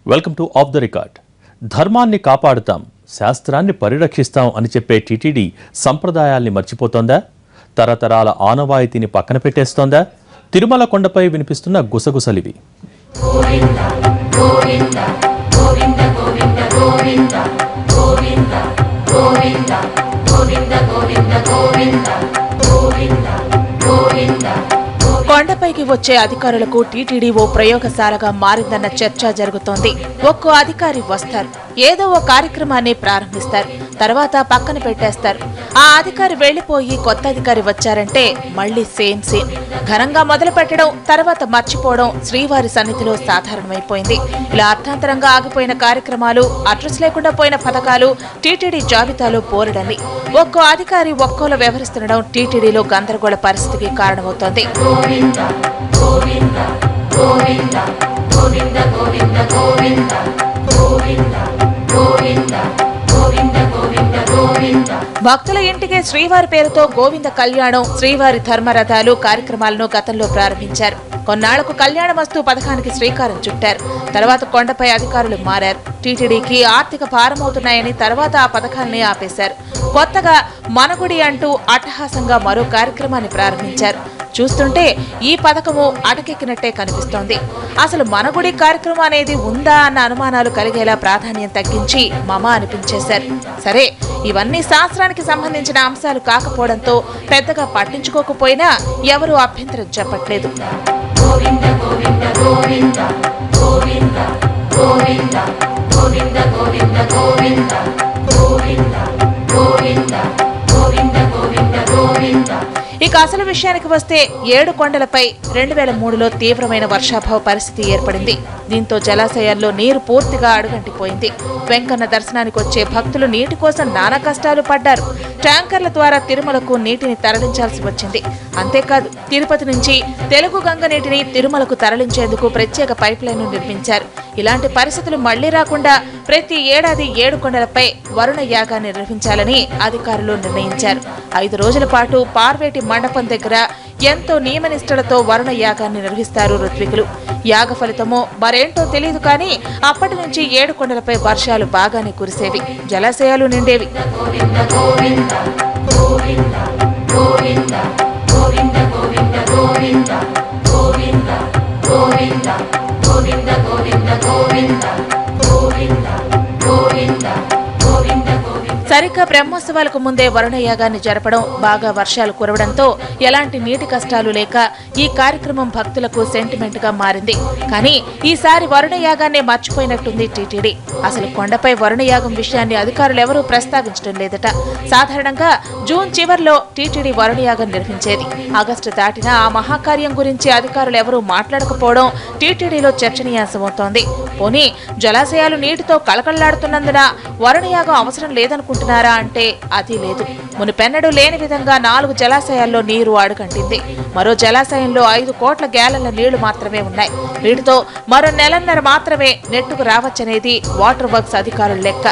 Welcome to of the record. ధర్మాన్ని కాపాడుతాం, శాస్త్రాన్ని పరిరక్షిస్తాం అని చెప్పే టీటీడీ సంప్రదాయాల్ని మర్చిపోతోందా? తరతరాల ఆనవాయితీని పక్కన పెట్టేస్తోందా? తిరుమల కొండపై వినిపిస్తున్న గుసగుసలివి. కొండపైకి వచ్చే అధికారులకు టీటీడీ ఓ ప్రయోగశాలగా మారిందన్న చర్చ జరుగుతోంది. ఒక్కో అధికారి వస్తారు, ఏదో ఓ కార్యక్రమాన్ని ప్రారంభిస్తారు, తర్వాత పక్కన పెట్టేస్తారు. ఆ అధికారి వెళ్లిపోయి కొత్త అధికారి వచ్చారంటే మళ్లీ సేమ్ సీన్. ఘనంగా మొదలు పెట్టడం, తర్వాత మర్చిపోవడం శ్రీవారి సన్నిధిలో సాధారణమైపోయింది. ఇలా అర్థాంతరంగా ఆగిపోయిన కార్యక్రమాలు, అడ్రస్ లేకుండా పోయిన పథకాలు టీటీడీ జాబితాలో పోరడని. ఒక్కో అధికారి ఒక్కోలా వ్యవహరిస్తుండడం టీటీడీలో గందరగోళ పరిస్థితికి కారణమవుతోంది. భక్తుల ఇంటికే శ్రీవారి పేరుతో గోవింద కళ్యాణం, శ్రీవారి ధర్మరథాలు కార్యక్రమాలను గతంలో ప్రారంభించారు. కొన్నాళ్లకు కళ్యాణమస్తు పథకానికి శ్రీకారం చుట్టారు. తర్వాత కొండపై అధికారులు మారారు. టీటీడీకి ఆర్థిక భారమవుతున్నాయని తర్వాత ఆ పథకాన్ని ఆపేశారు. కొత్తగా మనగుడి అంటూ అట్టహాసంగా మరో కార్యక్రమాన్ని ప్రారంభించారు. చూస్తుంటే ఈ పథకము అటకెక్కినట్టే కనిపిస్తోంది. అసలు మనగుడి కార్యక్రమం అనేది ఉందా అన్న అనుమానాలు కలిగేలా ప్రాధాన్యం తగ్గించి మమ అనిపించేశారు. సరే, ఇవన్నీ శాస్త్రానికి సంబంధించిన అంశాలు కాకపోవడంతో పెద్దగా పట్టించుకోకపోయినా ఎవరూ అభ్యంతరం చెప్పట్లేదు. ఇక అసలు విషయానికి వస్తే 7 కొండలపై 2003లో తీవ్రమైన వర్షాభావ పరిస్థితి ఏర్పడింది. దీంతో జలాశయాల్లో నీరు పూర్తిగా అడుగంటిపోయింది. వెంకన్న దర్శనానికి వచ్చే భక్తులు నీటి కోసం నానా కష్టాలు పడ్డారు. ట్యాంకర్ల ద్వారా తిరుమలకు నీటిని తరలించాల్సి వచ్చింది. అంతేకాదు, తిరుపతి నుంచి తెలుగు గంగ నీటిని తిరుమలకు తరలించేందుకు ప్రత్యేక పైప్ లైన్ నిర్మించారు. ఇలాంటి పరిస్థితులు మళ్లీ రాకుండా ప్రతి ఏడాది 7 కొండలపై వరుణ యాగాన్ని నిర్వహించాలని అధికారులు నిర్ణయించారు. 5 రోజుల పాటు పార్వేటి మండపం దగ్గర ఎంతో నియమనిష్టలతో వరుణ యాగాన్ని నిర్వహిస్తారు ఋత్వికులు. యాగ ఫలితమో మరేంటో తెలియదు, కానీ అప్పటి నుంచి 7 కొండలపై వర్షాలు బాగానే కురిసేవి, జలాశయాలు నిండేవి. సరిగ్గా బ్రహ్మోత్సవాలకు ముందే వరుణ యాగాన్ని జరపడం, బాగా వర్షాలు కురవడంతో ఎలాంటి నీటి కష్టాలు లేక ఈ కార్యక్రమం భక్తులకు సెంటిమెంట్ గా మారింది. కానీ ఈసారి వరుణ యాగాన్ని మర్చిపోయినట్టుంది టీటీడీ. అసలు కొండపై వరుణ యాగం విషయాన్ని అధికారులు ఎవరూ ప్రస్తావించడం లేదట. సాధారణంగా జూన్ చివర్లో టీటీడీ వరుణ యాగం నిర్వహించేది. ఆగస్టు దాటినా ఆ మహాకార్యం గురించి అధికారులు ఎవరూ మాట్లాడకపోవడం టీటీడీలో చర్చనీయాంశమవుతోంది. పోనీ జలాశయాలు నీటితో కళకళలాడుతున్నందున వరుణ యాగం అవసరం లేదనుకుంటున్నారా అంటే అది లేదు. మునుపెన్నడూ లేని విధంగా 4 జలాశయాల్లో నీరు అడుగంటింది. మరో జలాశయంలో 5 కోట్ల గ్యాలన్ల నీళ్లు మాత్రమే ఉన్నాయి. వీటితో మరో నెలన్నర మాత్రమే నెట్టుకు రావచ్చనేది వాటర్ వర్క్స్ అధికారుల లెక్క.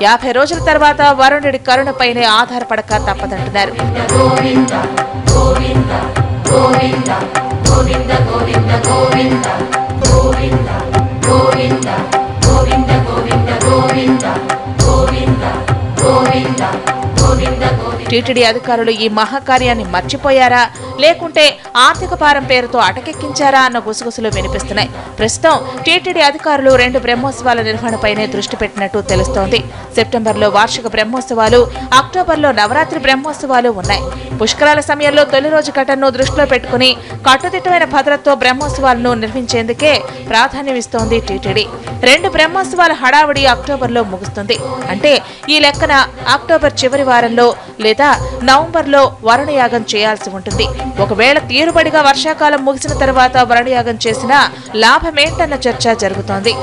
50 రోజుల తర్వాత వరుణుడి కరుణపైనే ఆధారపడక తప్పదంటున్నారు. టీటీడీ అధికారులు ఈ మహాకార్యాన్ని మర్చిపోయారా, లేకుంటే ఆర్థిక భారం పేరుతో అటకెక్కించారా అన్న గుసగుసలు వినిపిస్తున్నాయి. ప్రస్తుతం టీటీడీ అధికారులు 2 బ్రహ్మోత్సవాల నిర్వహణపైనే దృష్టి పెట్టినట్టు తెలుస్తోంది. సెప్టెంబర్లో వార్షిక బ్రహ్మోత్సవాలు, అక్టోబర్లో నవరాత్రి బ్రహ్మోత్సవాలు ఉన్నాయి. పుష్కరాల సమయంలో తొలి రోజు ఘటనను దృష్టిలో పెట్టుకుని కట్టుదిట్టమైన భద్రతతో బ్రహ్మోత్సవాలను నిర్వహించేందుకే ప్రాధాన్యమిస్తోంది టీటీడీ. 2 బ్రహ్మోత్సవాల హడావుడి అక్టోబర్లో ముగుస్తుంది. అంటే ఈ లెక్కన అక్టోబర్ చివరి వారంలో లేదా నవంబర్లో వరుణయాగం చేయాల్సి ఉంటుంది. ఒకవేళ తీరుబడిగా వర్షాకాలం ముగిసిన తర్వాత వరుణయాగం చేసినా లాభమేంటన్న చర్చ జరుగుతోంది.